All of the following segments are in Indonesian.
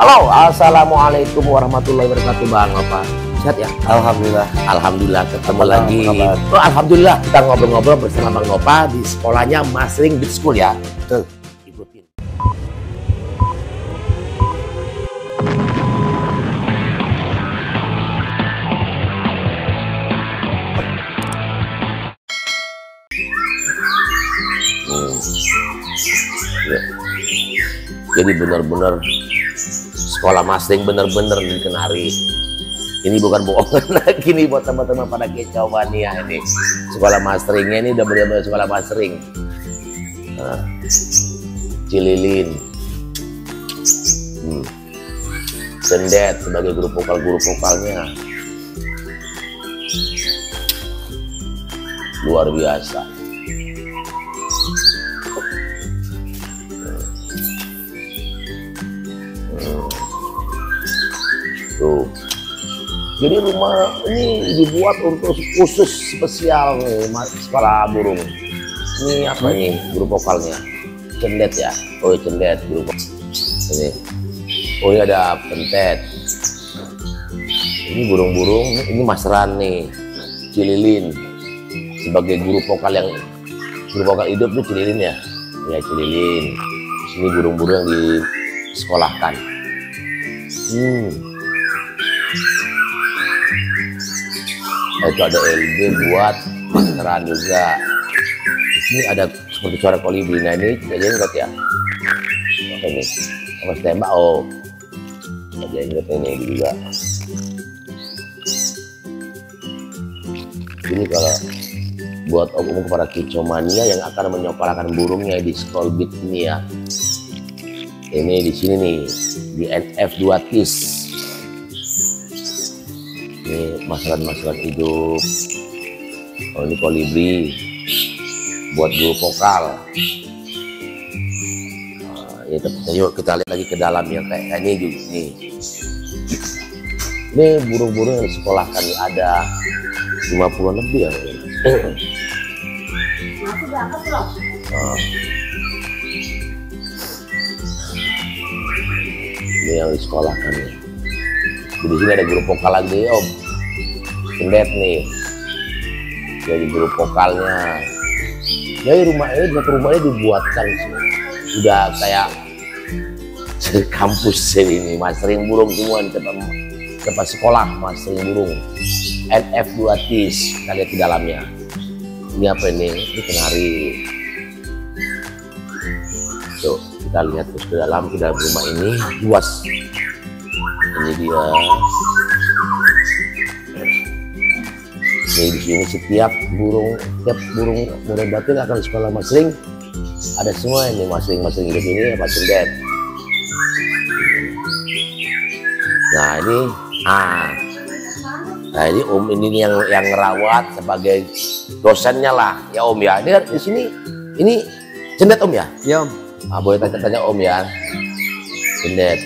Halo, assalamualaikum warahmatullahi wabarakatuh, Bang. Apa sehat ya? Alhamdulillah. Alhamdulillah ketemu lagi. Oh, alhamdulillah kita ngobrol-ngobrol bersama Bang Nova di sekolahnya Masring Beat School ya. Betul. Ikutin. Ya. Jadi benar-benar sekolah Masring benar-benar di Kenari. Ini bukan bohongan lagi nih buat teman-teman pada kicau mania ini. Sekolah Masringnya ini udah benar-benar sekolah Masring. Nah, Cililin, Sendet sebagai guru vokalnya luar biasa. Tuh. Jadi rumah ini dibuat untuk khusus spesial nih, sekolah burung. Ini apa nih guru vokalnya? Cendet ya? Oh, Cendet guru vokal. Ini. Oh, ini ada pentet. Ini burung-burung, ini Masran nih. Cililin sebagai guru vokal hidup tuh Cililin ya. Ya, Cililin. Ini burung-burung yang disekolahkan. Itu ada LB buat masteran juga. Ini ada seperti suara kolibri. Nah ini jenggot ya. Oke nih, apa tembak? Oh, jenggot ini juga. Ini kalau buat umum kepada kicomania yang akan menyekolahkan burungnya di School Beat ini ya. Ini di sini nih di NF2 TIS. Ini masalah hidup. Oh, ini kolibri buat guru vokal. Nah, yuk kita lihat lagi ke dalam yang kayak ini juga nih. Ini burung-burung yang disekolahkan nih ada 50 lebih ya. Ini yang disekolahkan nih. Di sini ada guru vokal lagi, Om. Sendet nih. Jadi guru vokalnya. Jadi rumah ini, satu rumah ini dibuatkan udah kayak kampus ini, Masring burung semua di tempat sekolah Masring burung. NF2 TIS, kita lihat di dalamnya. Ini apa ini? Ini kenari. Tuh, kita lihat terus ke dalam rumah ini luas. Ini dia. Ini di sini setiap burung batin akan sekolah Masring ada semua ini masing-masing hidup ini apa Sendet. Nah ini nah ini Om ini yang ngerawat sebagai dosennya lah ya Om ya. Ini di sini ini Sendet Om ya? Iya Om. Boleh tanya Om ya. Sendet.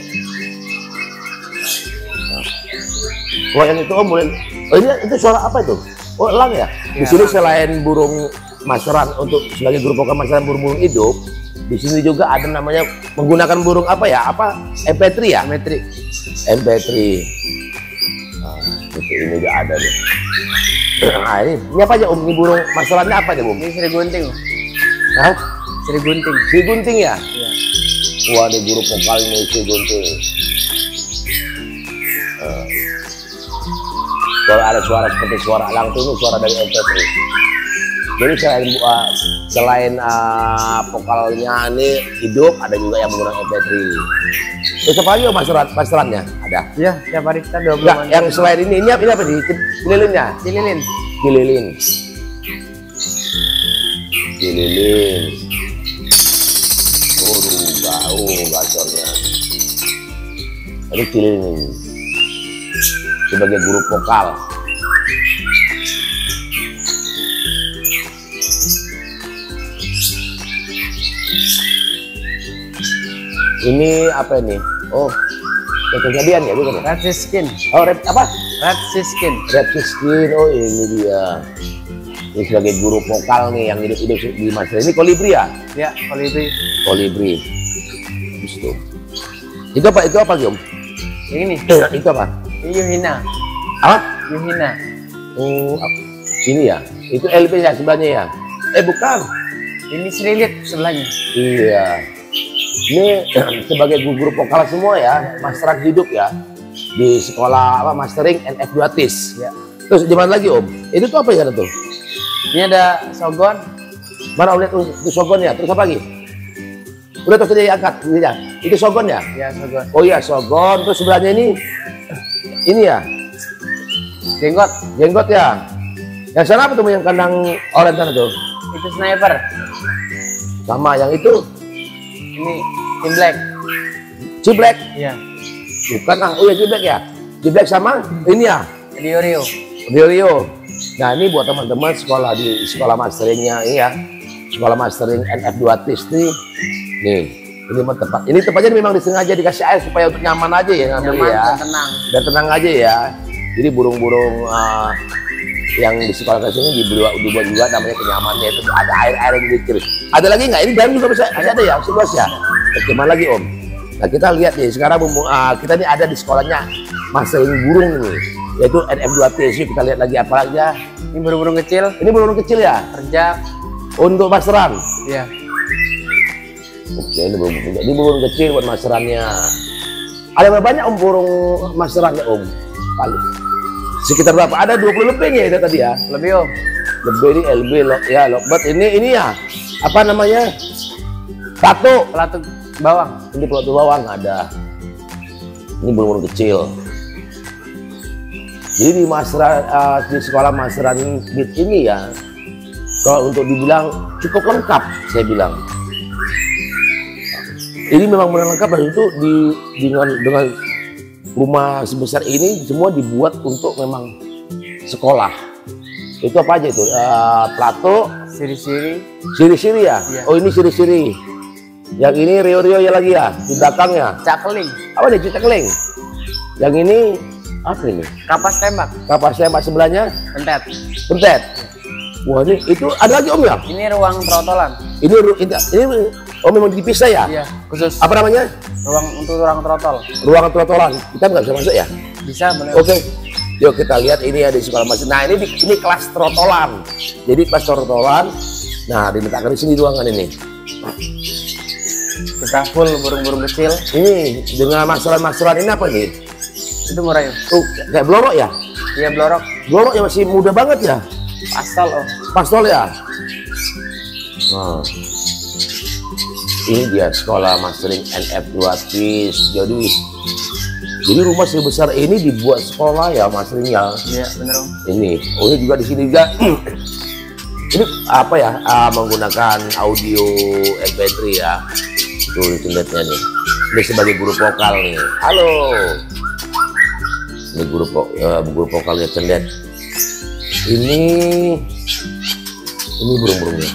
Wah yang itu Om boleh. Oh ini itu suara apa itu? Oh elang ya. Di sini selain burung masteran untuk sebagai guru vokal masteran burung hidup, di sini juga ada namanya menggunakan burung apa ya? Apa MP3 ya? MP3. Nah, ini juga ada deh. Nah ini apa aja Om? Ini burung masterannya apa aja Om? Ini Sri Gunting. Hah? Sri Gunting. Sri Gunting ya? Iya. Wah ada guru vokal ini Sri Gunting. Kalau ada suara seperti suara elang itu suara dari MP3. Jadi selain vokalnya ini hidup, ada juga yang menggunakan MP3. Besok pagi masterannya ada? Iya, tiap hari kita 20 yang selain ini apa di Cililinnya? Cililin. Gacornya. Ini Cililin sebagai guru vokal. Ini apa ini? Oh, kejadian ya bukan? Red Siskin. Oh, apa? Red Siskin. Oh, ini dia. Ini sebagai guru vokal nih yang hidup di Masring. Ini kolibri ya? Ya, kolibri. Kolibri. Habis itu. Itu apa? Itu apa, Om? Yang ini. Itu apa? Ini Yuhina. Apa? Yuhina. Oh, ini ya. Itu LP ya sebelahnya ya. Bukan. Ini Srilit sebelahnya. Iya. Ini sebagai guru vokal semua ya, masteran hidup ya di sekolah apa mastering NF Duatis. Ya. Terus di mana lagi, Om? Itu tuh apa ya tuh? Ini ada Sogon. Mana Om lihat tuh itu Sogon ya? Terus apa lagi? Udah terus dia angkat, ya. Itu Sogon ya? Ya, Sogon. Oh iya Sogon. Terus sebelahnya ini ya, Jenggot. jenggot ya. Yang sana apa tuh yang kandang oranye sana tuh? Itu Sniper. Sama yang itu Ini Tim Black. Ciblek. Iya. Bukan ah, oh ya Ciblek ya. Ciblek sama ini ya. Rio. Rio. Nah ini buat teman-teman sekolah di sekolah masteringnya ini ya. Sekolah mastering NF Duatis nih. Nih, ini tempat. Ini tempatnya memang disengaja dikasih air supaya untuk nyaman aja ya ngambil Nyaman ya. dan tenang. Dan tenang aja ya. Jadi burung-burung yang di sekolah sini dibuat juga namanya kenyamannya itu ada air-air yang dikir. Ada lagi nggak? Ini garam juga bisa ada ya, seluas ya. Gimana lagi Om? Nah kita lihat nih sekarang kita ini ada di sekolahnya mastering burung ini, yaitu NF 2T. Kita lihat lagi apa lagi ya? Ini burung-burung kecil. Ini burung kecil ya? Kerja. Untuk masteran. Iya. Oke, ini burung kecil buat masterannya. Ada berapa banyak Om burung masterannya Om? Kali. Sekitar berapa? Ada 20 lebih ya itu tadi ya? Lebih Om. Lebih ini LB ya Lockbird ini ya apa namanya? Pelatu bawang. Ini pelatu bawang ada. Ini burung kecil. Jadi di sekolah masteran bit ini ya, kalau untuk dibilang cukup lengkap, saya bilang. Ini memang benar lengkap dan itu dengan rumah sebesar ini semua dibuat untuk memang sekolah. Itu apa aja itu? Plato, siri-siri ya? Iya. Oh ini siri-siri. Yang ini rio-rio ya lagi ya di belakangnya. Cakeling. Apa nih cakeling? Yang ini apa ini? Kapas tembak. Kapas tembak sebelahnya? Pentet. Pentet. Wah ini itu ada lagi Om ya? Ini ruang trotolan. Ini oh memang dipisah ya? Iya. Khusus. Apa namanya? Ruang trotol. Ruang trotolan. Kita nggak bisa masuk ya? Bisa boleh. Oke. Yuk kita lihat ini ya di sekolah masjid. Nah ini kelas trotolan. Jadi kelas trotolan. Nah diletakkan di sini ruangan ini. Kita full burung-burung kecil. Ini dengan masteran ini apa nih? Itu murah ya. Kayak blorok ya? Iya blorok. Blorok ya masih muda banget ya? Pastol Om. Pastol ya? Nah. Ini dia sekolah mastering NF 2 piece. Jadi rumah sebesar ini dibuat sekolah ya masteringnya. Iya bener Om. Ini, ini juga di sini juga. Ini apa ya? Menggunakan audio MP3 ya. Tuh internetnya nih. Ini sebagai guru vokal nih. Halo. Ini guru vokalnya cendet. Ini burung-burungnya.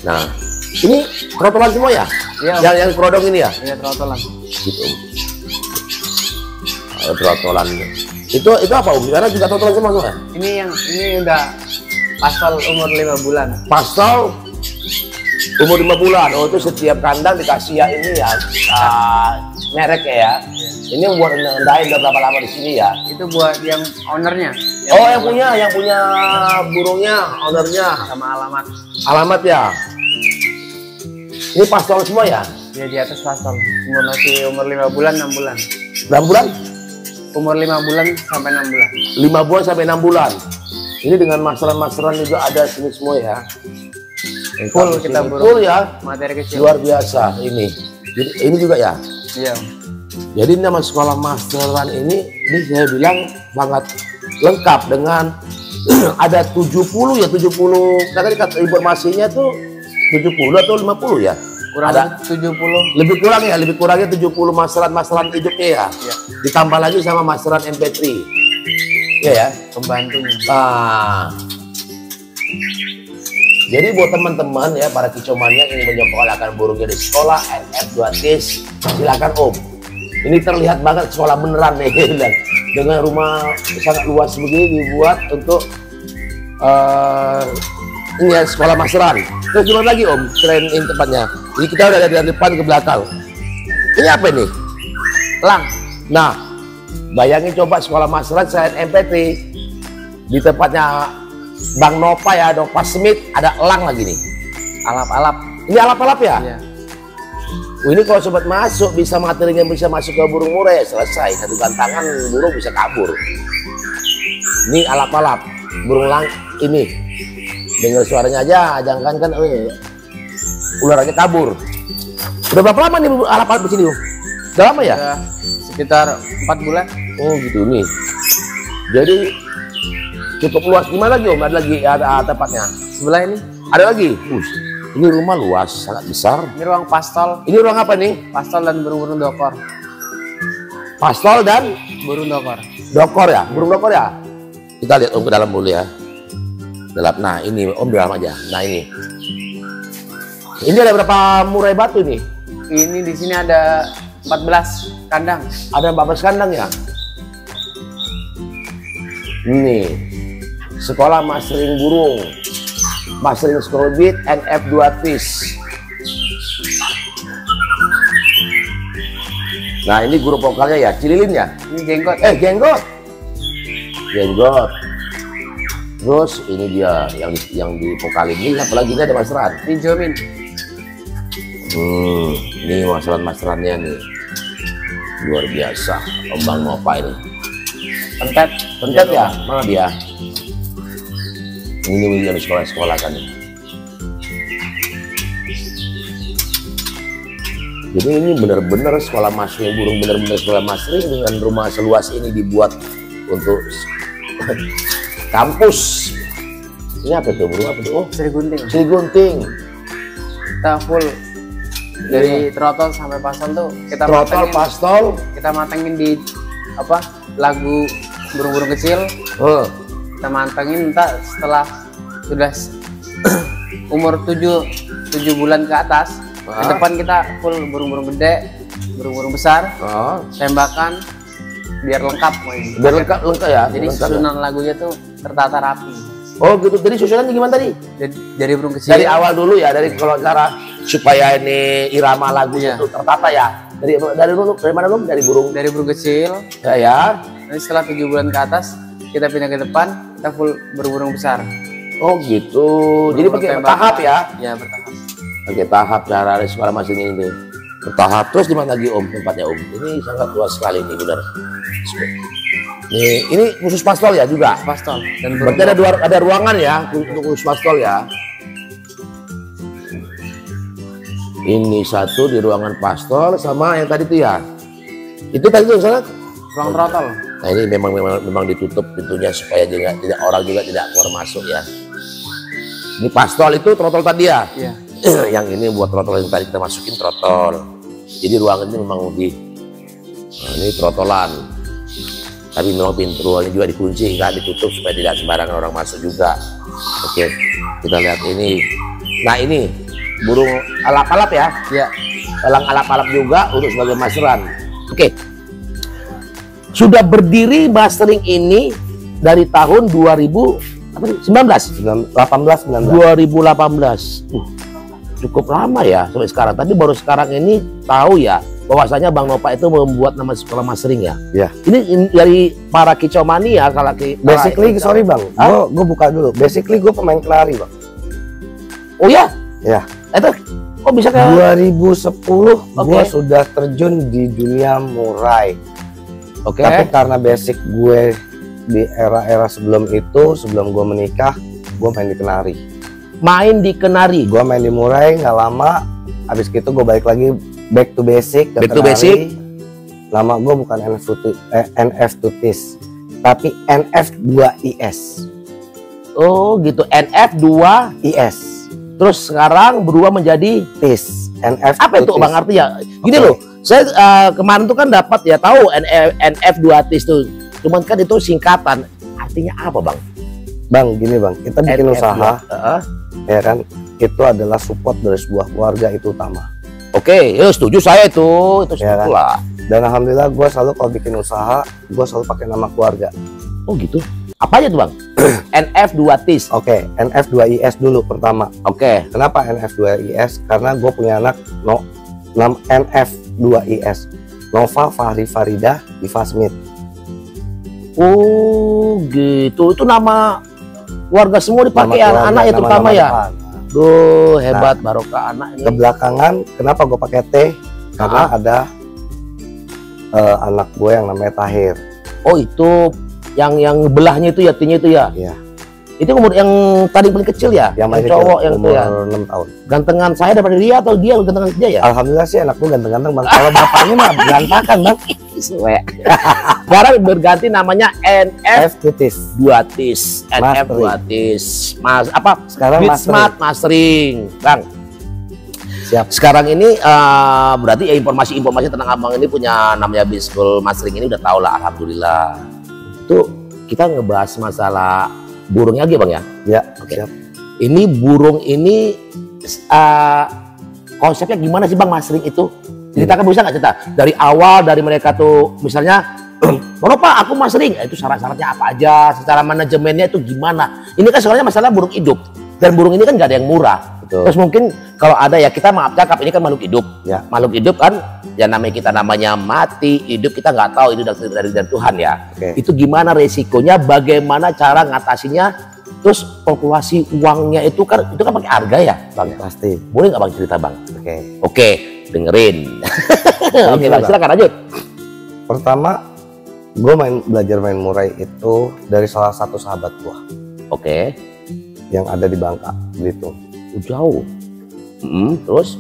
Nah, ini trotolan semua ya? Iya. Yang kerodong ini ya? Iya trotolan. Gitu. Trotolan. Itu apa Om? Karena juga trotolan semua ya? Ini udah pastol umur 5 bulan. Pastol umur 5 bulan. Oh itu setiap kandang dikasih ya ini ya merek ya. Ini buat nendain udah berapa lama di sini ya? Itu buat yang ownernya. Yang punya burungnya, ownernya. Sama alamat. Alamat ya. Ini pastol semua ya? Iya di atas pastol. Masih umur 5 bulan, 6 bulan. Berapa bulan? Umur 5 bulan sampai 6 bulan. 5 bulan sampai 6 bulan. Ini dengan masteran juga ada sini semua ya. Full kita burung. Full ya. Materi kecil. Luar biasa ini. Ini juga ya? Iya. Jadi nama sekolah masteran ini saya bilang sangat lengkap dengan ada 70 ya 70. Tadi kata informasinya tuh 70 atau 50 ya? Kurang ada 70. Lebih kurangnya 70 masteran hidupnya ya. Iya. Ditambah lagi sama masteran MP3. Iya ya. Pembantunya. Nah. Jadi buat teman-teman ya para kicauannya yang ingin menyekolahkan burungnya di sekolah NF 2 TIS, silakan Om. Ini terlihat banget sekolah beneran nih dengan rumah sangat luas begini dibuat untuk ini ya, sekolah masteran. Terus gimana lagi Om? Keren ini tempatnya. Jadi kita udah dari depan ke belakang. Ini apa ini? Lang. Nah, bayangin coba sekolah masyarakat selain MP3 di tempatnya Bang Nova ya, Nova Smith, ada elang lagi nih. Alap-alap. Ini alap-alap ya? Iya. Ini kalau sobat masuk bisa materinya bisa masuk ke burung murai, selesai. Satu gantangan burung bisa kabur. Ini alap-alap, burung lang ini. Dengar suaranya aja, jangan kan ularnya kabur. Udah berapa lama nih alap-alap di sini? Udah lama ya? Udah sekitar 4 bulan. Oh gitu nih. Jadi cukup luas. Gimana lagi Om? Ada lagi ada tempatnya? Sebelah ini. Ada lagi? Ini rumah luas, sangat besar. Ini ruang pastol. Ini ruang apa nih? Pastol dan burung-burung dokor. Pastol dan Burung dokor. dokor ya? Burung dokor ya? Kita lihat Om ke dalam dulu ya. Dalam. Nah ini Om di dalam aja. Nah ini. Ini ada berapa murai batu nih? Ini di sini ada 14 kandang. Ada 14 kandang ya? Nih. Sekolah mastering burung. Mastering Screwbit NF2 Fish. Nah ini guru vokalnya ya, Cililin ya? Ini jenggot. Jenggot. Jenggot. Terus ini dia yang di vokalin. Ini apalagi ini ada masteran. Ini Jomin. Ini masterannya nih. Luar biasa. Om Bang Nova ini. Pentet. Pentet ya? Mana dia? Ini yang di sekolah-sekolah kan. Jadi ini benar-benar sekolah mastering burung, benar-benar sekolah mastering dengan rumah seluas ini dibuat untuk kampus. Ini apa tuh burung apa tuh? Oh, Sri gunting. Sri gunting. Kita full dari trotol sampai pastol tuh kita Trotol, pastol. Kita matengin di apa? Lagu burung-burung kecil. Kita mantengin entah setelah sudah umur 7 bulan ke atas, ke depan kita full burung-burung gede, burung-burung besar, tembakan biar lengkap. Biar lengkap ya. Jadi susunan lagunya tuh tertata rapi. Oh gitu. Jadi susunannya gimana tadi? Dari burung kecil. Dari awal dulu ya, dari kalau cara supaya ini irama lagunya itu tertata ya. Dari dulu, dari mana dulu? Dari burung kecil. Ya. Nanti setelah 7 bulan ke atas kita pindah ke depan, kita full burung-burung besar. Oh gitu. Jadi pakai tahap ya? Ya bertahap. Pakai tahap cara sekolah masing ini. Bertahap. Terus di mana lagi Om tempatnya Om? Ini sangat luas sekali nih benar. Ini khusus pastol ya juga? Pastol. Dan berarti ada ruangan ya untuk khusus pastol ya? Ini satu di ruangan pastol sama yang tadi tuh ya? Itu tadi tuh sana? Ruang trotol. Nah ini memang ditutup pintunya supaya tidak orang juga tidak keluar masuk ya. Ini pastol itu trotol tadi ya? Iya. Yang ini buat trotol yang tadi kita masukin trotol. Jadi ruangan ini memang nah, ini trotolan. Tapi memang pintu ruangnya juga dikunci, nggak ditutup supaya tidak sembarangan orang masuk juga. Oke, kita lihat ini. Nah ini burung alap-alap ya? Iya. Elang alap-alap juga untuk sebagai masteran. Oke. Sudah berdiri mastering ini dari tahun 2018. 2018. Cukup lama ya sampai sekarang. Tapi baru sekarang ini tahu ya bahwasanya Bang Nova itu membuat nama sekolah mastering ya. Ya. Ini dari para kicau mania kalau Basically sorry Bang, gue buka dulu. Basically gue pemain kenari Bang. Oh ya? Ya. Itu kok bisa ke 2010 gue sudah terjun di dunia murai. Oke. Tapi karena basic gue di era-era sebelum itu, sebelum gue menikah, gue main di kenari. Main di kenari. Gue main di murai nggak lama. Habis itu gue balik lagi back to basic. Back to basic. Lama gue bukan NF2TIS, tapi NF2IS. Oh gitu, NF2IS. Terus sekarang berubah menjadi TIS. NF. Apa itu Bang artinya? Gini loh, saya kemarin tuh kan dapat ya tahu NF2TIS tuh. Cuman kan itu singkatan. Artinya apa Bang? Bang, gini Bang, kita bikin NF2, usaha, ya kan? Itu adalah support dari sebuah keluarga itu utama. Oke, ya setuju saya itu Ya setuju kan? lah. Dan alhamdulillah gue selalu kalau bikin usaha, gue selalu pakai nama keluarga. Oh gitu. Apa aja tuh Bang? NF2TIS. Oke, NF2IS dulu pertama. Oke. Kenapa NF2IS? Karena gue punya anak NF2IS. Nova Fahri Farida Diva Smith. Oh gitu, itu nama warga semua dipakai anak-anak ya terutama ya. Duh hebat barokah anak ini. Kebelakangan kenapa gue pakai T? Karena ada anak gue yang namanya Tahir. Oh itu yang belahnya itu ya, T-nya itu ya. Iya. Itu umur yang tadi paling kecil ya, yang cowok yang itu ya. Umur 6 tahun. Gantengan saya daripada dia atau dia gantengan dia ya? Alhamdulillah sih anak gue ganteng-ganteng bang. Kalau bapaknya mah berantakan bang. Sekarang berganti namanya NF Titis. Duatis, NF Mastering. Duatis, Mas apa? Sekarang Beat mastering. Smart Mastering, Bang. Siap. Sekarang ini berarti ya informasi tentang abang ini punya namanya Beat School Mastering ini udah tau lah, alhamdulillah. Itu kita ngebahas masalah burungnya lagi bang ya? Ya. Oke. Siap. Ini burung ini konsepnya gimana sih bang mastering itu? Ceritakan bisa nggak cerita dari awal dari mereka tuh misalnya, Bang Pak aku mastering, itu syarat-syaratnya apa aja, secara manajemennya itu gimana? Ini kan sebenarnya masalah burung hidup dan burung ini kan nggak ada yang murah. Betul. Terus mungkin kalau ada ya kita maaf cakap ini kan makhluk hidup, Ya. makhluk hidup kan ya namanya mati hidup kita nggak tahu itu dari Tuhan ya. Oke. Itu gimana resikonya, bagaimana cara ngatasinya, terus populasi uangnya itu kan pakai harga ya bang. Pasti. Boleh nggak bang cerita bang? Oke. Oke, dengerin. Oke bang, silakan lanjut. Pertama, gue belajar main murai itu dari salah satu sahabat gue Oke, yang ada di Bangka, Belitung. jauh. Terus,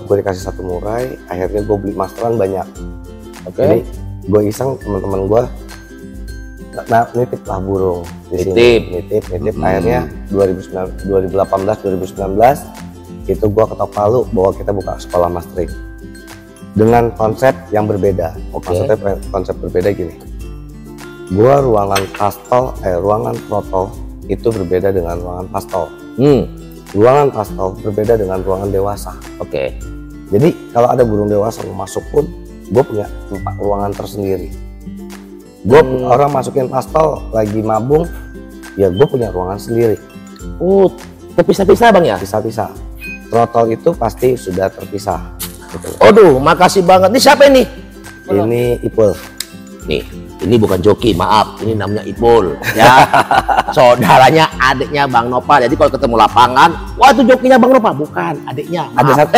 Gue dikasih satu murai, akhirnya gue beli masteran banyak. oke. Jadi gue iseng teman-teman gue, nitip lah burung di sini. Nitip. Nitip. Akhirnya 2018-2019 itu gue ketok palu bahwa kita buka sekolah mastering dengan konsep yang berbeda. Oke. Maksudnya konsep berbeda gini. Gue ruangan protol itu berbeda dengan ruangan pastol. Ruangan pastol berbeda dengan ruangan dewasa. Oke. Jadi kalau ada burung dewasa mau masuk pun, gue punya ruangan tersendiri. Gue orang masukin pastol lagi mabung, ya gue punya ruangan sendiri. Oh, terpisah-pisah bang ya? Bisa-bisa. Trotol itu pasti sudah terpisah. Gitu. Aduh, makasih banget. Ini siapa ini? Ini Ipul. Nih, ini bukan joki, maaf. Ini namanya Ipul, ya. Saudaranya, adiknya Bang Nopal. Jadi kalau ketemu lapangan, wah itu jokinya Bang Nopal. Bukan, adiknya. Ada Maaf. satu,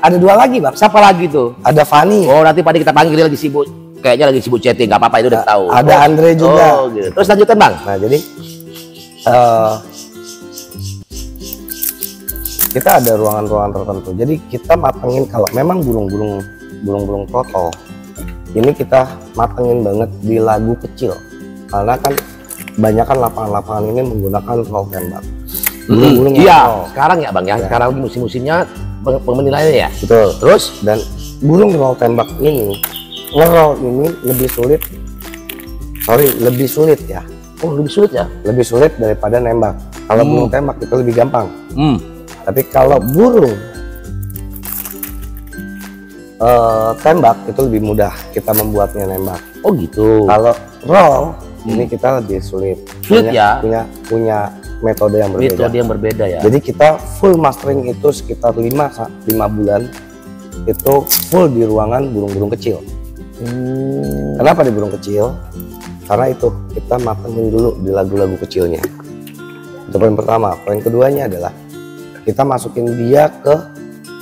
ada dua lagi bang. Siapa lagi tuh? Ada Fani. Oh, nanti pada kita panggil dia lagi sibuk. Kayaknya lagi sibuk chatting, nggak apa-apa itu udah tahu. Ada Andre juga. Oh, gitu. Terus lanjutkan Bang. Nah jadi kita ada ruangan-ruangan tertentu. Jadi kita matengin kalau memang burung-burung trotol ini kita matengin banget di lagu kecil, karena kan banyak kan lapangan-lapangan ini menggunakan roll tembak. Burung-burung Iya, ngerol. sekarang ya Bang ya. Sekarang lagi musim-musimnya penilaiannya ya. Betul. Terus Dan burung roll tembak ini, ngerol ini lebih sulit ya. oh lebih sulit ya. Lebih sulit daripada nembak. Kalau burung tembak itu lebih gampang. Tapi kalau burung tembak itu lebih mudah kita membuatnya nembak. Oh gitu. Kalau roll ini kita lebih sulit. Sulit ya? Punya metode yang berbeda. Metode yang berbeda ya. Jadi kita full mastering itu sekitar 5 bulan itu full di ruangan burung-burung kecil. Kenapa di burung kecil? Karena itu kita matengin dulu di lagu-lagu kecilnya. Itu poin pertama. Poin keduanya adalah kita masukin dia ke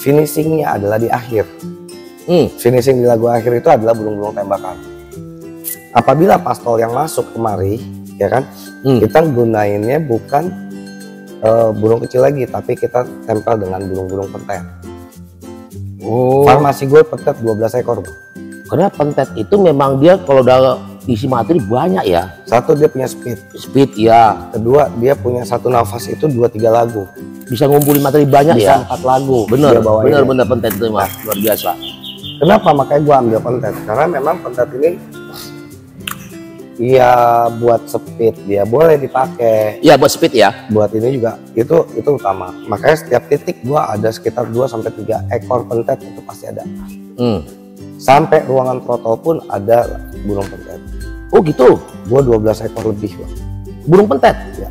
finishingnya adalah di akhir. Finishing di lagu akhir itu adalah burung-burung tembakan. Apabila pastol yang masuk kemari, ya kan, kita gunainnya bukan burung kecil lagi, tapi kita tempel dengan burung-burung pentet. Oh. Farmasi gue pentet 12 ekor. Karena pentet itu memang dia kalau udah isi materi banyak ya. Satu dia punya speed. Speed ya. Kedua dia punya satu nafas itu 2-3 lagu. Bisa ngumpulin materi banyak Bisa ya. 4 lagu. Bener, dia bawainnya. bener pentet itu mah luar biasa. Kenapa makanya gua ambil pentet? Karena memang pentet ini iya buat speed, dia boleh dipakai. Iya buat speed ya. Buat ini juga itu utama. Makanya setiap titik gua ada sekitar 2-3 ekor pentet itu pasti ada. Sampai ruangan protol pun ada burung pentet. Oh gitu. Gua 12 ekor lebih, Bang. Burung pentet. Ya.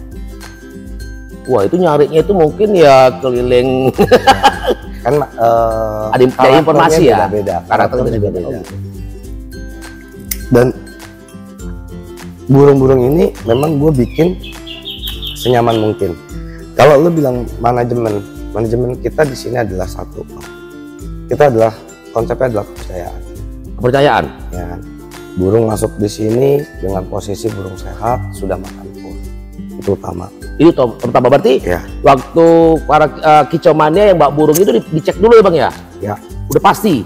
Wah itu nyarinya itu mungkin ya keliling kan Ada informasi ya. beda-beda, Karakternya beda-beda. beda-beda. Dan burung-burung ini memang gue bikin senyaman mungkin. Kalau lu bilang manajemen kita di sini adalah satu. Kita adalah konsepnya adalah Kepercayaan. ya kan. Burung masuk di sini dengan posisi burung sehat, sudah makan full. Itu utama. Itu pertama berarti Ya. waktu para kicauannya yang mbak burung itu dicek dulu ya bang ya. Ya. Udah pasti.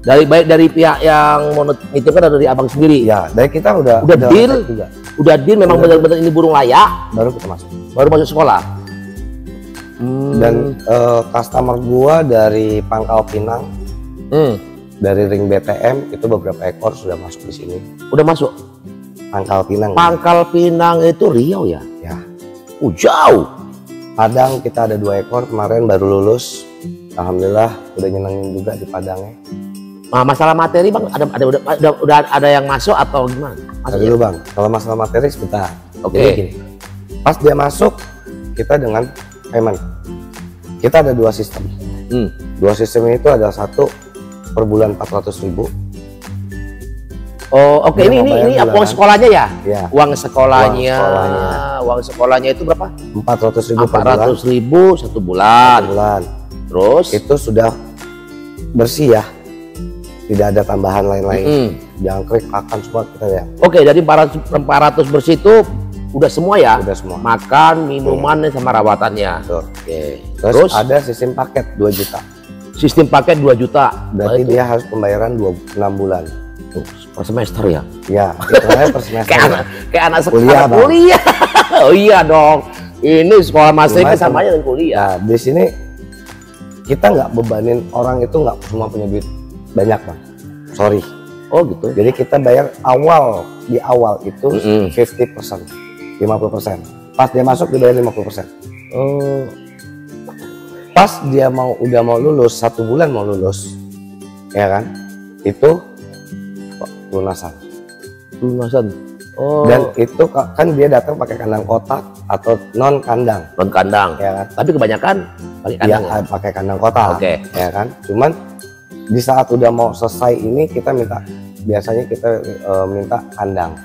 Baik dari pihak yang mau nitipkan atau dari abang sendiri. Ya, dari kita udah deal cek juga. Udah deal memang benar-benar ini burung layak, Baru kita masuk. baru masuk sekolah. Dan customer gua dari Pangkal Pinang, dari ring BTM itu beberapa ekor sudah masuk di sini. Udah masuk. Pangkal Pinang. Pangkal Pinang itu Riau ya? Ya. Jauh. Padang kita ada 2 ekor kemarin baru lulus. Alhamdulillah udah nyenengin juga di Padangnya. Nah, masalah materi bang, udah ada yang masuk atau gimana? Masuk dulu bang. Kalau masalah materi sebentar. Oke. Jadi gini, pas dia masuk kita dengan payment. Kita ada 2 sistem. 2 sistem itu ada satu per bulan 400.000. Oh oke, Dia ini mau bayar uang bulanan. sekolahnya ya? Ya. Uang sekolahnya. Uang Uang sekolahnya itu berapa? 400.000 per bulan. 400.000 satu bulan. Bulan. Terus? Itu sudah bersih ya. Tidak ada tambahan lain-lain. Jangkrik, pakan semua kita ya. Oke, dari 400 bersih itu udah semua ya? Udah semua. Makan, minuman, sama rawatannya. Betul. Oke. Terus ada sistem paket 2 juta. Sistem paket 2 juta. Berarti dia harus pembayaran 6 bulan. Tuh, per semester ya? Ya, itu aja per semester. kayak anak Kuliah, sekolah Bang. kuliah. Oh iya dong. Ini sekolah masih Cuma sama aja dengan kuliah. Nah, di sini kita nggak bebanin orang itu nggak semua punya duit banyak bang. Sorry. Oh gitu. Jadi kita bayar di awal itu 50%, 50%. Pas dia masuk dibayar 50%. Oh. Pas dia udah mau lulus, 1 bulan mau lulus, ya kan? Itu lunasan. Lunasan. Oh. Dan itu kan dia datang pakai kandang kotak atau non kandang, non kandang. ya kan? Tapi kebanyakan pakai kandang. Ya, pakai kandang kotak. Oke. Ya kan? Cuman di saat udah mau selesai ini kita biasanya kita minta kandang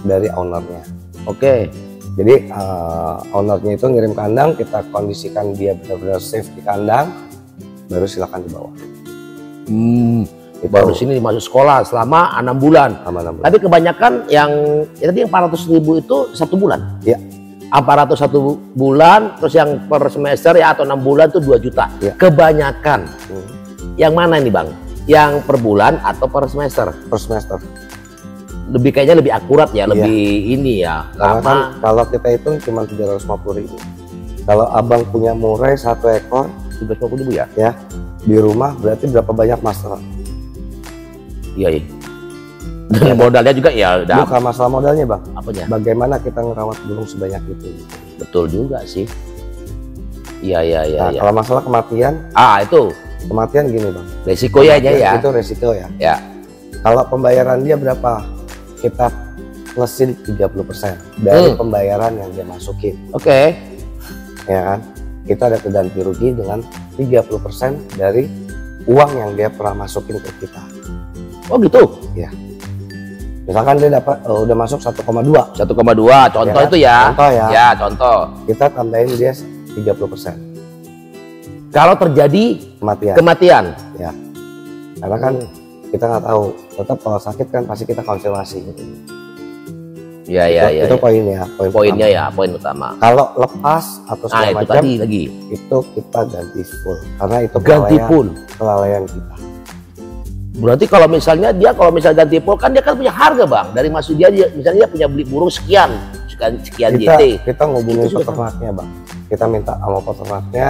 dari ownernya. Oke. Jadi ownernya itu ngirim kandang, kita kondisikan dia benar-benar safe di kandang, baru silakan dibawa. Baru sini masuk sekolah selama 6 bulan. Sama 6 bulan. Tapi kebanyakan yang tadi yang 400.000 itu 1 bulan. Ya. 400 1 bulan, terus yang per semester ya atau 6 bulan itu 2 juta. Ya. Kebanyakan. Yang mana ini bang? Yang per bulan atau per semester? Per semester. Kayaknya lebih akurat ya, lebih ini ya. Karena kan kalau kita hitung cuma 750.000. Kalau abang punya murai 1 ekor, 750.000 ya? ya di rumah berarti berapa banyak master? Iya. Dan modalnya juga ya udah. Bukan masalah modalnya bang. Apanya? Bagaimana kita ngerawat burung sebanyak itu? Betul juga sih. Iya. Nah, kalau masalah kematian, Itu kematian gini bang. resiko ya ya. Itu resiko ya. Ya. Kalau pembayaran dia berapa? Kita plusin 30% dari pembayaran yang dia masukin. Oke. Ya kan? Kita ada ganti rugi dengan 30% dari uang yang dia pernah masukin ke kita. Oh gitu. Ya. Misalkan dia dapat udah masuk 1,2. 1,2 contoh Ya, itu ya. contoh ya. Ya, contoh. Kita tambahin dia 30%. Kalau terjadi kematian. Ya. Karena kan kita nggak tahu. Tetap kalau sakit kan pasti kita konfirmasi. Ya. Itu poinnya. Poinnya ya, poin utama. Kalau lepas atau segala Itu macam, tadi lagi. itu kita ganti full. Karena itu Ganti full. kelalaian kita. Berarti kalau misalnya ganti full kan dia kan punya harga bang. Dari masuk dia misalnya dia punya beli burung sekian JT. Kita ngubungin peternaknya bang. Kita minta sama peternaknya,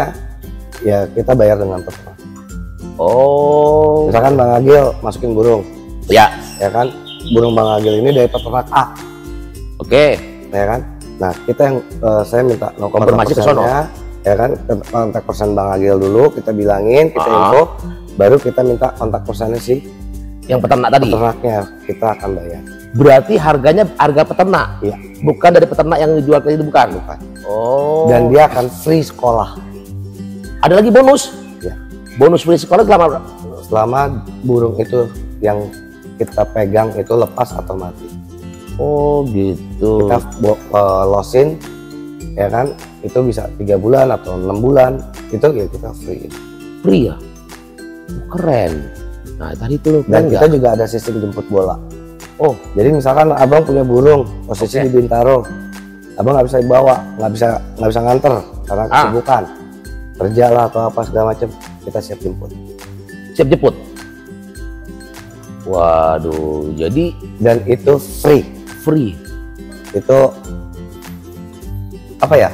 ya kita bayar dengan peternak. Oh. Misalkan Bang Agil masukin burung, Ya. ya kan? Burung Bang Agil ini dari peternak A, Oke. ya kan? Nah kita yang saya minta Konfirmasi ke sono. ya kan? Kontak person Bang Agil dulu, kita bilangin, kita info, baru kita minta kontak personnya si Yang peternak tadi. peternaknya, kita akan bayar. Berarti harganya harga peternak. Iya. Bukan dari peternak yang dijual ke itu bukan. Oh. Dan dia akan free sekolah. Ada lagi bonus. Ya. Bonus free sekolah selama Selama burung itu yang kita pegang itu lepas atau mati. oh gitu. Kita losin ya kan, itu bisa 3 bulan atau 6 bulan itu ya kita free. Free ya? Keren. Nah tadi itu Dan kita juga ada sistem jemput bola. oh Jadi misalkan abang punya burung posisi di Bintaro, abang nggak bisa dibawa, nggak bisa nganter karena kesibukan kerja lah atau apa segala macam, kita siap jemput. siap jemput. Waduh, jadi Dan itu free. Itu apa ya,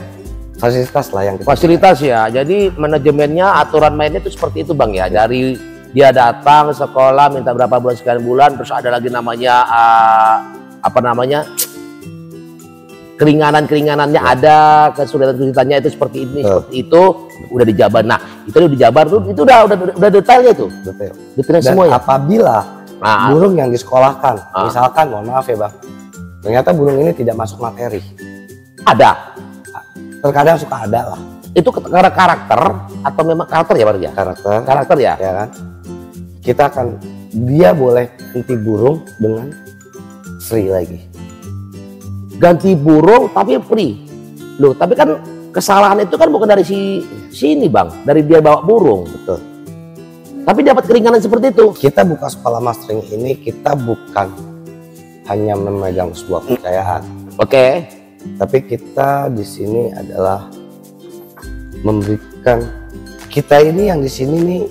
fasilitas lah yang kita fasilitas ya. Jadi manajemennya, aturan mainnya itu seperti itu bang ya. Dari dia datang sekolah minta berapa bulan sekian bulan, terus ada lagi namanya apa namanya keringanannya ada, kesulitan-kesulitannya itu seperti ini, seperti itu udah dijabar. Nah itu udah dijabar tuh, itu udah detailnya itu, detailnya Dan semua ya. apabila burung yang disekolahkan, misalkan mohon maaf ya bang, ternyata burung ini tidak masuk materi, ada, terkadang suka ada lah. itu karena karakter atau memang karakter ya bang ya? Karakter ya. Ya kan? Kita akan, dia boleh ganti burung dengan free lagi. Ganti burung tapi free. Loh, tapi kan kesalahan itu kan bukan dari sini bang, dari dia bawa burung. Betul. Tapi dapat keringanan seperti itu. Kita buka sekolah mastering ini, kita bukan hanya memegang sebuah kepercayaan. Oke. Tapi kita di sini adalah memberikan, kita ini yang di sini nih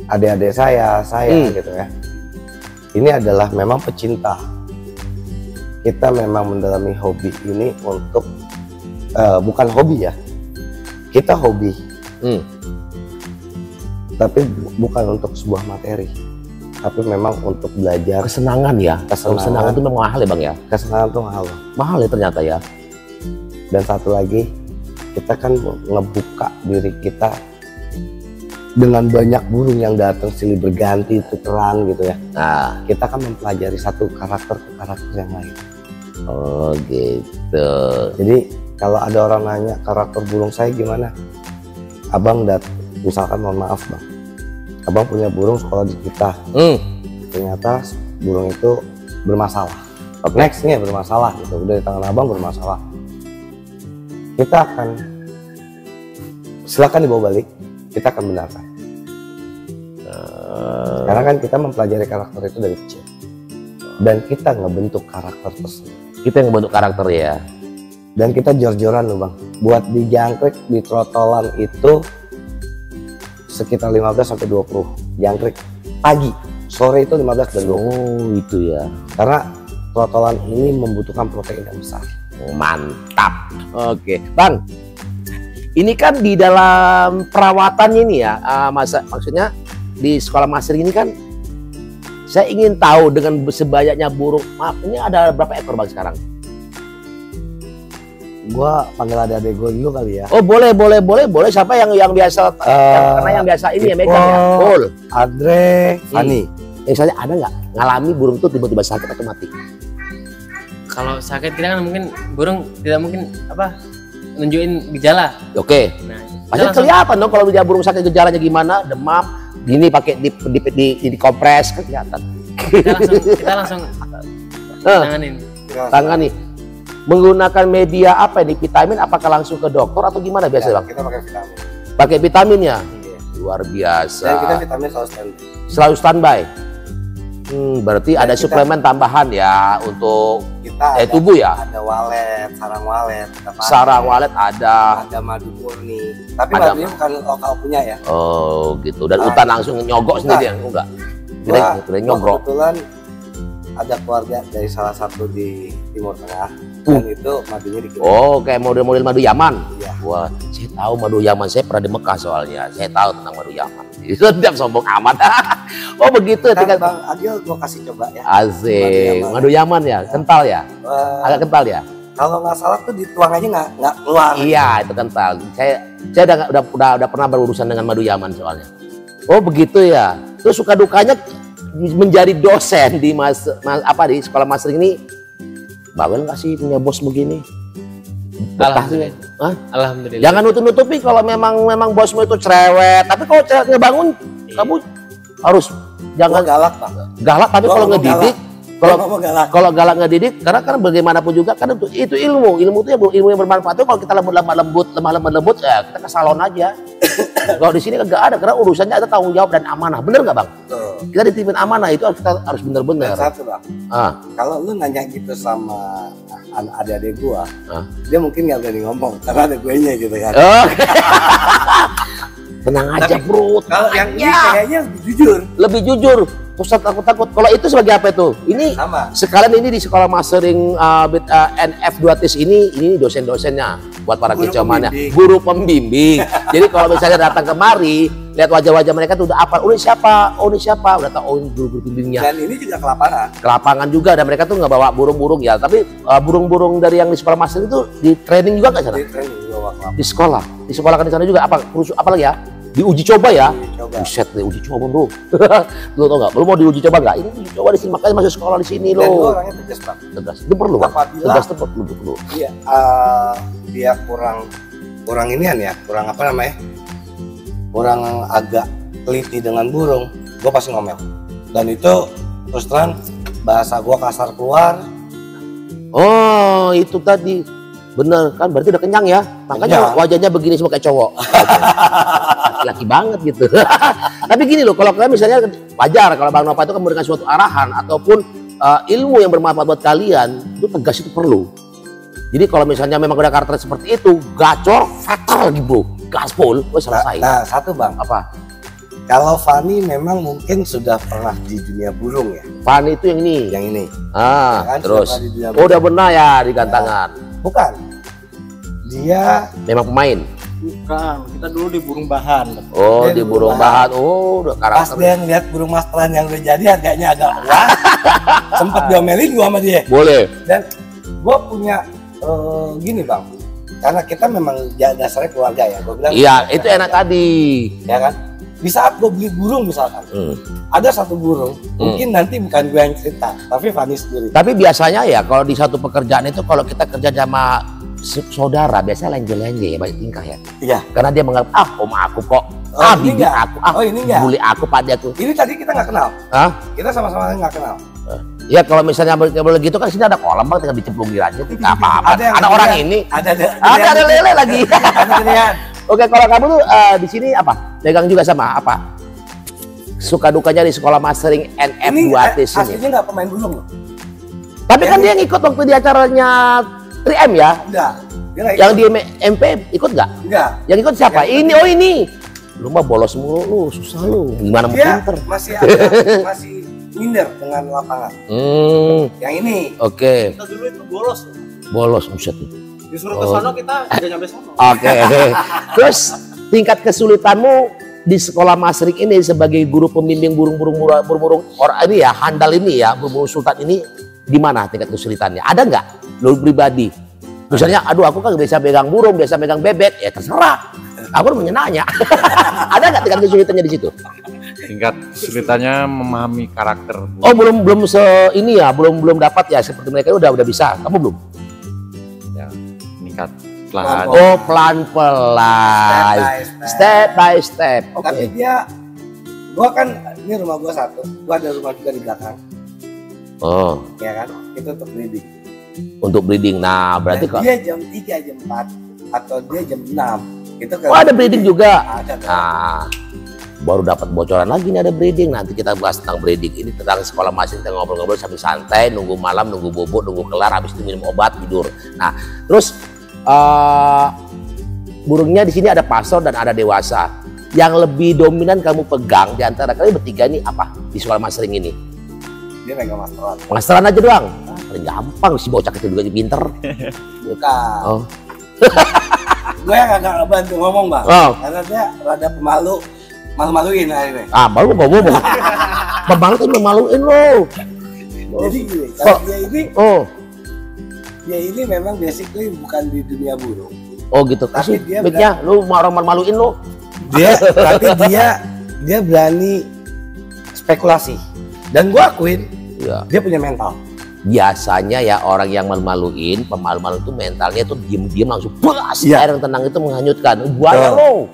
adik-adik saya gitu ya. Ini adalah memang pecinta. Kita memang mendalami hobi ini untuk bukan hobi ya. Kita hobi. Tapi bukan untuk sebuah materi. Tapi memang untuk belajar. Kesenangan ya. Kesenangan itu memang mahal ya bang ya. Kesenangan tuh mahal. Mahal ya ternyata ya. Dan satu lagi, kita kan ngebuka diri kita dengan banyak burung yang datang silih berganti tukeran gitu ya. Nah, kita kan mempelajari satu karakter ke karakter yang lain. oh gitu. Jadi kalau ada orang nanya karakter burung saya gimana, abang misalkan mohon maaf bang, abang punya burung sekolah di kita, ternyata burung itu bermasalah, nextnya bermasalah gitu, udah di tangan abang bermasalah, kita akan silakan dibawa balik, kita akan benarkan. Karena kan kita mempelajari karakter itu dari kecil, dan kita ngebentuk karakter tersebut. Kita yang membentuk karakter ya. Dan kita jor-joran loh bang, buat di jangkrik, di trotolan itu sekitar 15-20 jangkrik pagi, sore itu 15 dan 20. Oh itu ya. Karena trotolan ini membutuhkan protein yang besar. Oh, mantap. Oke bang, ini kan di dalam perawatan ini ya, maksudnya di sekolah master ini kan saya ingin tahu dengan sebanyaknya burung. Maaf, ini ada berapa ekor bang sekarang? Gua panggil adik-adik gue dulu kali ya. Oh boleh. Siapa yang biasa? Karena yang biasa ini ya megang ya. Paul, Andre, Fani. Yang saya ada nggak ngalami burung tuh tiba-tiba sakit atau mati? Kalau sakit kita kan mungkin burung tidak mungkin nunjukin gejala. Oke. Nah, Pasti kelihatan dong kalau dia burung sakit gejalanya gimana, demam, gini pakai di kompres kan kelihatan. kita langsung tanganin. Tangani. Menggunakan media apa ini, vitamin, apakah langsung ke dokter atau gimana biasa bang? Kita pakai vitamin. Pakai vitamin ya? Iya. Luar biasa. Dan kita vitamin selalu standby. Selalu standby. Berarti ada suplemen tambahan ya untuk kita tubuh ya? Ada walet, sarang walet ada. Ada madu murni. Tapi madunya bukan lokal punya ya. Oh gitu. Dan utan langsung nyogok sendiri ya? Enggak. Kira nyogrok. Kebetulan ada keluarga dari salah satu di Timur Tengah dan itu madunya dikirim. Oh, kayak model-model madu Yaman. Iya. Wah, saya tahu madu Yaman, saya pernah di Mekah soalnya. Saya tahu tentang madu Yaman. Tidak sombong amat. Oh, begitu ya. Bang Agil gua kasih coba ya. Asik. Madu Yaman ya, kental ya? Agak kental ya? Kalau nggak salah tuh dituang aja nggak keluar. Iya, itu kental. Saya udah pernah berurusan dengan madu Yaman soalnya. Oh, begitu ya. Terus suka dukanya menjadi dosen di di sekolah master ini, bagus nggak sih punya bos begini? Alhamdulillah. Hah? Alhamdulillah. Jangan nutup-nutupi kalau memang bosmu itu cerewet. Tapi kalau cerewet ngebangun, kamu harus jangan galak Pak. galak. Tapi Gua kalau ngomong ngedidik, galak. kalau galak ngedidik, karena kan bagaimanapun juga kan itu ilmu itu ya ilmu yang bermanfaat. Itu kalau kita lemah lembut, ya kita ke salon aja. Kalau di sini kan nggak ada, karena urusannya ada tanggung jawab dan amanah. Bener nggak Bang? Kita ditimpin amanah itu kita harus bener-bener. Satu Bang. Kalau lu nanya gitu sama adik-adik gua, dia mungkin nggak berani ngomong karena ada guenya gitu kan. Tenang aja bro. Kalau yang ini kayaknya lebih jujur. Pusat takut. Kalau itu sebagai apa itu? Ini sama. Sekalian ini di sekolah mastering NF2TIS ini dosen-dosennya buat para kicauannya, guru pembimbing. Jadi kalau misalnya datang kemari, lihat wajah-wajah mereka tuh udah apa? Oh ini siapa? Udah tahu ini guru pembimbingnya. Dan ini juga ke lapangan. Ke lapangan juga, dan mereka tuh nggak bawa burung-burung ya. Tapi burung-burung dari yang di sekolah mastering itu di training juga nggak sana? Di training bawa ke lapangan. Di sekolah. Di sekolah kan di sana juga apa lagi ya? Diuji coba ya? Buset deh, uji coba bro. Lu tau gak? Lu mau diuji coba gak? Ini uji coba di sini, makanya masuk sekolah di sini Dan lo. orangnya tegas Pak. Tegas, itu perlu Bang. Tegas itu perlu. Iya, dia kurang inian ya, kurang apa namanya? Kurang agak teliti dengan burung, gue pasti ngomel. Dan itu terus terang bahasa gue kasar keluar. Oh, itu tadi. Bener kan, berarti udah kenyang ya. Makanya wajahnya begini semua kayak cowok. Laki banget gitu. Tapi gini loh, kalau kalian misalnya wajar kalau Bang Nova itu kan memberikan suatu arahan ataupun ilmu yang bermanfaat buat kalian, itu tegas itu perlu. Jadi kalau misalnya memang ada karakter seperti itu, gacor, fatal lagi bro, gaspol, selesai. Nah satu Bang, apa? Kalau Fani memang mungkin sudah pernah di dunia burung ya. Fani itu yang ini. Yang ini. Ah, kan, terus. Udah benar ya di gantangan. Ya. Bukan. Dia memang pemain. Bukan, kita dulu di burung bahan. Oh, di burung bahan. Oh, udah karakter. Pas dia ngeliat burung masteran yang udah jadi harganya agak murah, sempet diomelin gua sama dia. Boleh. Dan gua punya gini Bang, karena kita memang dasarnya keluarga ya. Gua bilang. Iya, itu enak tadi. Ya kan? Di saat gua beli burung misalkan, ada satu burung, mungkin nanti bukan gua yang cerita, tapi Fani sendiri. Tapi biasanya ya kalau di satu pekerjaan itu kalau kita kerja sama saudara biasanya lenje-lenje ya, banyak tingkah ya. Iya. Karena dia menganggap om aku kok, bibi aku, ini enggak. Bully aku, pada aku. Ini tadi kita nggak kenal. Hah? Kita sama-sama nggak kenal. Ya kalau misalnya begitu kan sini ada kolam Bang, tinggal dicemplungin aja. Nggak apa-apa. Ada orang ini. Ada lele lagi. Oke, kalau kamu tuh di sini apa? Pegang juga sama apa? Suka dukanya di sekolah mastering NF2TIS ini. Aslinya nggak pemain burung loh. Tapi kan dia ngikut waktu di acaranya 3M ya? Enggak. Yang di MP ikut nggak? Enggak. Yang ikut siapa? Ini, oh ini. Lu mah bolos mulu, lu susah lu. Gimana mau pinter? Masih minder dengan lapangan. Yang ini. Oke. Kita dulu itu bolos. Bolos, buset. Disuruh ke sono kita udah nyampe sono. Oke. Terus tingkat kesulitanmu di sekolah mastering ini sebagai guru pembimbing burung-burung orang ini ya, handal ini ya, burung sultan ini di mana tingkat kesulitannya? Ada nggak? Lu pribadi. Misalnya, aduh aku kan biasa pegang burung, biasa pegang bebek, ya terserah. Aku mau nanya. Ada nggak tingkat kesulitannya di situ? Tingkat kesulitannya memahami karakter. Oh belum ini ya, belum dapat ya seperti mereka udah bisa. Kamu belum? Ya, meningkat pelan. Oh pelan-pelan. Step by step. Oke. Tapi dia, gua kan ini rumah gua satu, gua ada rumah juga di belakang. Oh. Ya kan, itu untuk breeding. Untuk breeding. Nah berarti kok. Dia jam 3, jam 4 atau dia jam 6. Itu Oh ada breeding juga. Ada. Nah, baru dapat bocoran lagi nih ada breeding. Nanti kita bahas tentang breeding ini, tentang sekolah masih kita ngobrol-ngobrol sambil santai, nunggu malam, nunggu bobo, nunggu kelar, habis itu minum obat tidur. Nah, terus burungnya di sini ada pastor dan ada dewasa. Yang lebih dominan kamu pegang di antara kalian bertiga ini apa di sekolah mastering ini? Dia megang masteran. Masteran aja doang. Paling gampang si bocah kecil juga pinter. Bukan. Oh. Gue yang agak bantu ngomong Bang. Oh. Karena dia rada pemalu. Malu-maluin hari ini. Ah, baru ngomong. Pemalu tuh memaluin lo. Jadi gini, kalau dia ini memang basically bukan di dunia burung. Oh gitu. Tapi Kasih dia mic-nya, lu orang maluin lo. Tapi dia berani spekulasi. Dan gue akuin Ya. dia punya mental. biasanya ya orang yang malu-maluin, pemalu-malu itu mentalnya tuh diem-diem langsung bas, Iya. air yang tenang itu menghanyutkan. Buaya lo,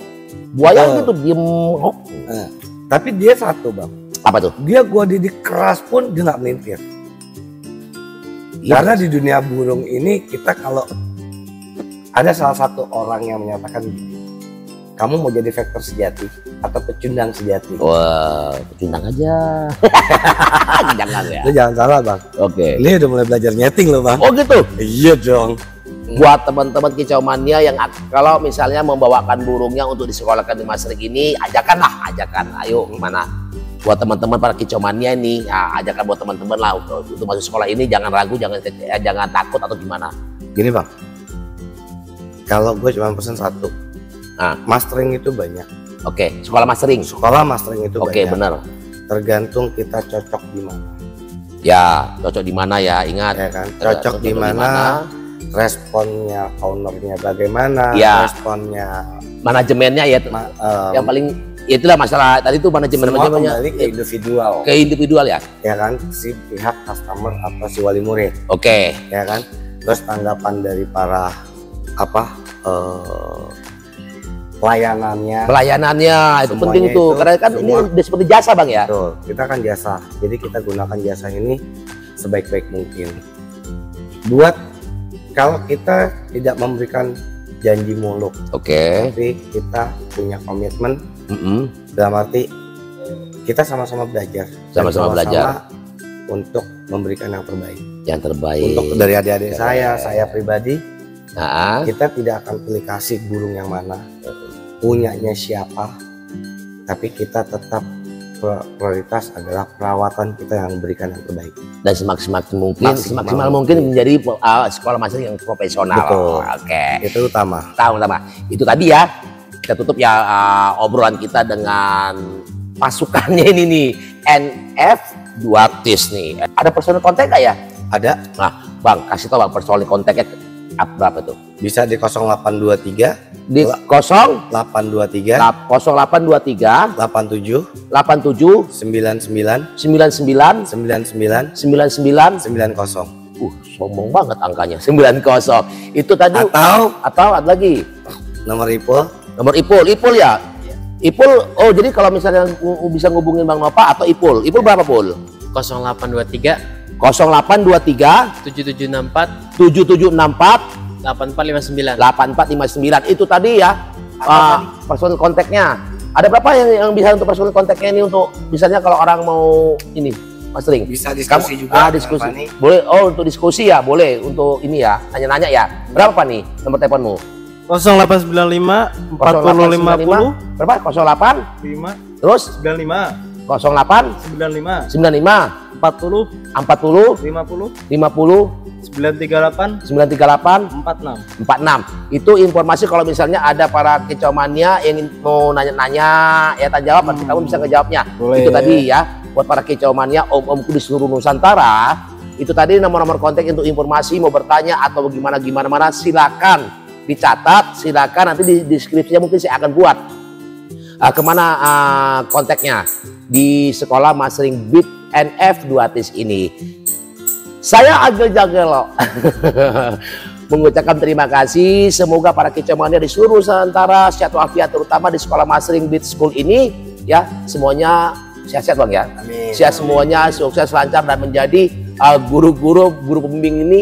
buaya Betul. gitu diem. Oh, Nah, tapi dia satu bang, apa tuh? dia gua didik keras pun dia nggak melintir. Iya. Karena di dunia burung ini kita kalau ada salah satu orang yang menyatakan kamu mau jadi vektor sejati atau pecundang sejati. Wah, pecundang aja. Jangan ya. Lu jangan salah bang. Oke. Ini udah mulai belajar nyeting loh bang. Oh gitu. Iya dong. Buat teman-teman kicau mania yang kalau misalnya membawakan burungnya untuk disekolahkan di Mas Rik ini, ajakan. Ayo mana? Buat teman-teman para kicau mania ini, ya, ajakan buat teman-teman lah untuk masuk sekolah ini, jangan ragu, jangan takut atau gimana. Gini bang, kalau gue cuma pesan satu, Nah. mastering itu banyak. Oke, sekolah Mas Ring. Sekolah mastering itu Oke, banyak. benar. Tergantung kita cocok di mana, Ya, cocok di mana ya, ingat. ya kan? Cocok di mana, responnya ownernya bagaimana, Ya. responnya Manajemennya ya, yang paling ya itulah masalah tadi itu semua manajemennya kembali ke individual, ke individual ya. ya kan? Si pihak customer atau si wali murid, Oke. ya kan? Terus tanggapan dari para pelayanannya. Pelayanannya itu Semuanya penting tuh, itu, karena kan ini semua. udah seperti jasa bang ya. Betul, kita kan jasa, jadi kita gunakan jasa ini sebaik-baik mungkin. Buat kalau kita tidak memberikan janji muluk, Oke. tapi kita punya komitmen Mm-mm. dalam arti kita sama-sama belajar, dan Sama-sama belajar. untuk memberikan yang terbaik. Yang terbaik. Untuk dari adik-adik saya pribadi, Nah, kita tidak akan pilih kasih burung yang mana, punyanya siapa, tapi kita tetap prioritas adalah perawatan kita yang berikan yang terbaik. dan semaksimal mungkin, Maksimal semaksimal mungkin menjadi sekolah masing yang profesional. Betul. Oke. Itu utama. Pertama, itu tadi ya. Kita tutup ya obrolan kita dengan pasukannya ini nih, NF Duartis nih. Ada personal kontak nggak ya? Ada, Nah, bang kasih tau bang personal kontaknya berapa tuh? bisa di 0823 Di 823 0823 87 87 99 99 99 99. 90. Sombong banget angkanya 90. Itu tadi Atau ada lagi nomor IPO nomor Ipul ya. Ipul, oh jadi kalau misalnya bisa ngubungin Bang Nova atau Ipul berapa Pul? 0823 0823 7764 7764 8459. 8459 itu tadi ya personal kontaknya. Ada berapa yang bisa untuk personal kontaknya ini untuk misalnya kalau orang mau ini Mas Ring? bisa diskusi Kamu- juga dengan diskusi. Fani. Boleh, untuk diskusi ya, boleh untuk ini ya, nanya-nanya ya. Berapa nih nomor teleponmu? 0895 4050 Berapa? 08 5 terus 95 08 95 95 40 40 50 50 938 938 46. 46. Itu informasi kalau misalnya ada para kicau mania yang mau nanya-nanya ya tanya jawab, nanti kamu bisa ngejawabnya. Boleh. Itu tadi ya buat para kicau mania om-omku di seluruh Nusantara. Itu tadi nomor-nomor kontak untuk informasi mau bertanya atau gimana silakan dicatat, silakan nanti di deskripsinya mungkin saya akan buat kemana kontaknya di sekolah Mas Ring Bit NF Duartis ini. Saya Agil Jagelo mengucapkan terima kasih. Semoga para kicau mania di seluruh Nusantara sehat walafiat, terutama di sekolah Mas Ring Bit School ini ya semuanya sehat-sehat bang ya. Amin. Sehat semuanya, sukses lancar dan menjadi guru pembimbing ini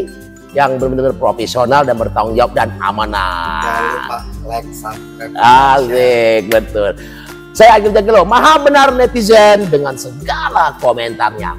yang benar-benar profesional dan bertanggung jawab dan Jangan amanah. lupa like, subscribe, Asik, betul. Saya Agil Jagelo, maha benar netizen dengan segala komentarnya.